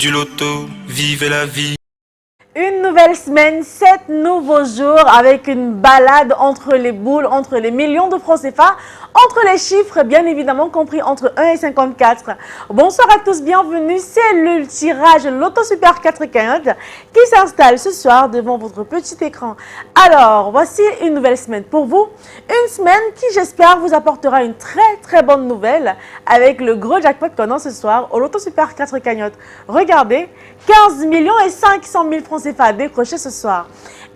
du loto, vivez la vie. Une nouvelle semaine, 7 nouveaux jours avec une balade entre les boules, entre les millions de francs CFA, entre les chiffres bien évidemment compris entre 1 et 54. Bonsoir à tous, bienvenue, c'est le tirage Loto Super 4 cagnottes qui s'installe ce soir devant votre petit écran. Alors, voici une nouvelle semaine pour vous, une semaine qui j'espère vous apportera une très bonne nouvelle avec le gros jackpot qu'on a ce soir au Loto Super 4 cagnottes. Regardez, 15 millions et 500 000 francs CFA à décrocher ce soir.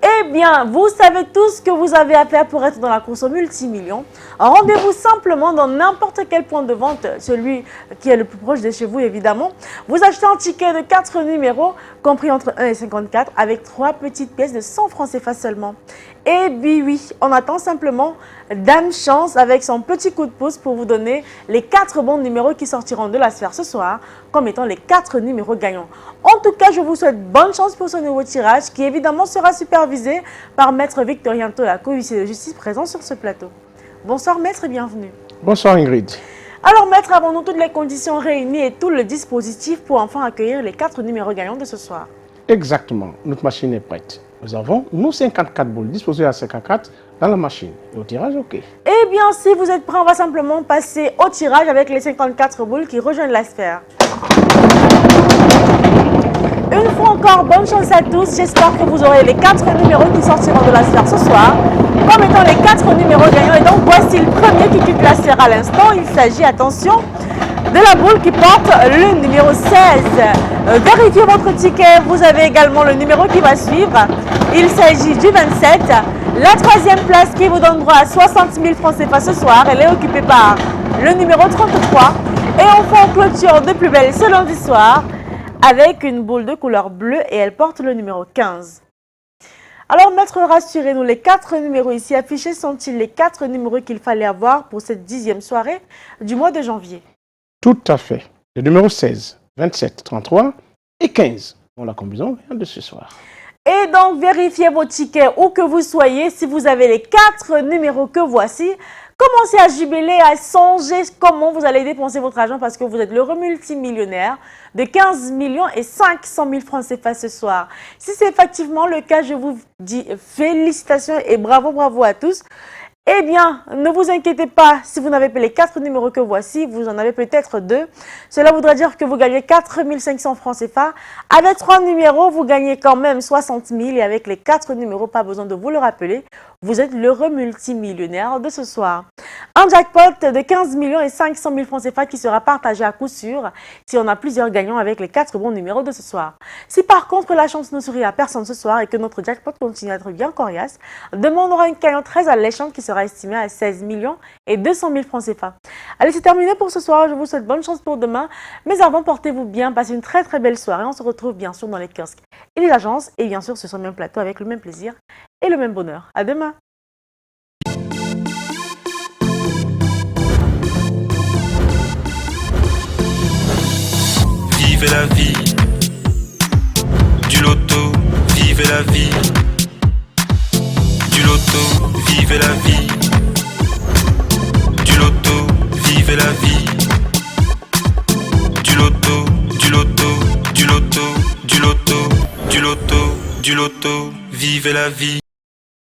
Eh bien, vous savez tout ce que vous avez à faire pour être dans la course au multimillion. Rendez-vous simplement dans n'importe quel point de vente, celui qui est le plus proche de chez vous évidemment. Vous achetez un ticket de 4 numéros, compris entre 1 et 54, avec 3 petites pièces de 100 francs CFA seulement. Et puis oui, on attend simplement Dame Chance avec son petit coup de pouce pour vous donner les 4 bons numéros qui sortiront de la sphère ce soir, comme étant les 4 numéros gagnants. En tout cas, je vous souhaite bonne chance pour ce nouveau tirage qui évidemment sera supervisé par Maître Victorien Tolako, huissier de justice présent sur ce plateau. Bonsoir Maître et bienvenue. Bonsoir Ingrid. Alors Maître, avons-nous toutes les conditions réunies et tout le dispositif pour enfin accueillir les 4 numéros gagnants de ce soir? Exactement, notre machine est prête. Nous avons nos 54 boules disposées à 54 dans la machine. Et au tirage, ok. Eh bien, si vous êtes prêts, on va simplement passer au tirage avec les 54 boules qui rejoignent la sphère. Une fois encore, bonne chance à tous. J'espère que vous aurez les 4 numéros qui sortiront de la sphère ce soir, comme étant les 4 numéros gagnants. Et donc, voici le premier qui quitte la sphère à l'instant. Il s'agit, attention, de la boule qui porte le numéro 16. Vérifiez votre ticket. Vous avez également le numéro qui va suivre. Il s'agit du 27. La troisième place qui vous donne droit à 60 000 francs CFA ce soir, elle est occupée par le numéro 33. Et enfin, on clôture de plus belle ce lundi soir avec une boule de couleur bleue et elle porte le numéro 15. Alors, maître, rassurez-nous, les 4 numéros ici affichés sont-ils les 4 numéros qu'il fallait avoir pour cette 10e soirée du mois de janvier? Tout à fait. Le numéro 16, 27, 33 et 15 ont la combinaison de ce soir. Et donc, vérifiez vos tickets où que vous soyez. Si vous avez les 4 numéros que voici, commencez à jubiler, à songer comment vous allez dépenser votre argent parce que vous êtes l'heureux multimillionnaire de 15 millions et 500 000 francs CFA ce soir. Si c'est effectivement le cas, je vous dis félicitations et bravo à tous. Eh bien, ne vous inquiétez pas, si vous n'avez pas les 4 numéros que voici, vous en avez peut-être 2. Cela voudra dire que vous gagnez 4 500 francs CFA. Avec 3 numéros, vous gagnez quand même 60 000 et avec les 4 numéros, pas besoin de vous le rappeler, vous êtes l'heureux multimillionnaire de ce soir. Un jackpot de 15 millions et 500 000 francs CFA qui sera partagé à coup sûr si on a plusieurs gagnants avec les 4 bons numéros de ce soir. Si par contre la chance ne sourit à personne ce soir et que notre jackpot continue à être bien coriace, demandera une cagnotte très alléchante qui sera estimée à 16 millions et 200 000 francs CFA. Allez, c'est terminé pour ce soir. Je vous souhaite bonne chance pour demain. Mais avant, portez-vous bien, passez une très belle soirée. On se retrouve bien sûr dans les kiosques et les agences et bien sûr sur ce même plateau avec le même plaisir et le même bonheur. À demain. Vivez la vie. Du loto, vivez la vie. Du loto, vivez la vie. Du loto, vivez la vie. Du loto, du loto, du loto, du loto, du loto, du loto, vivez la vie.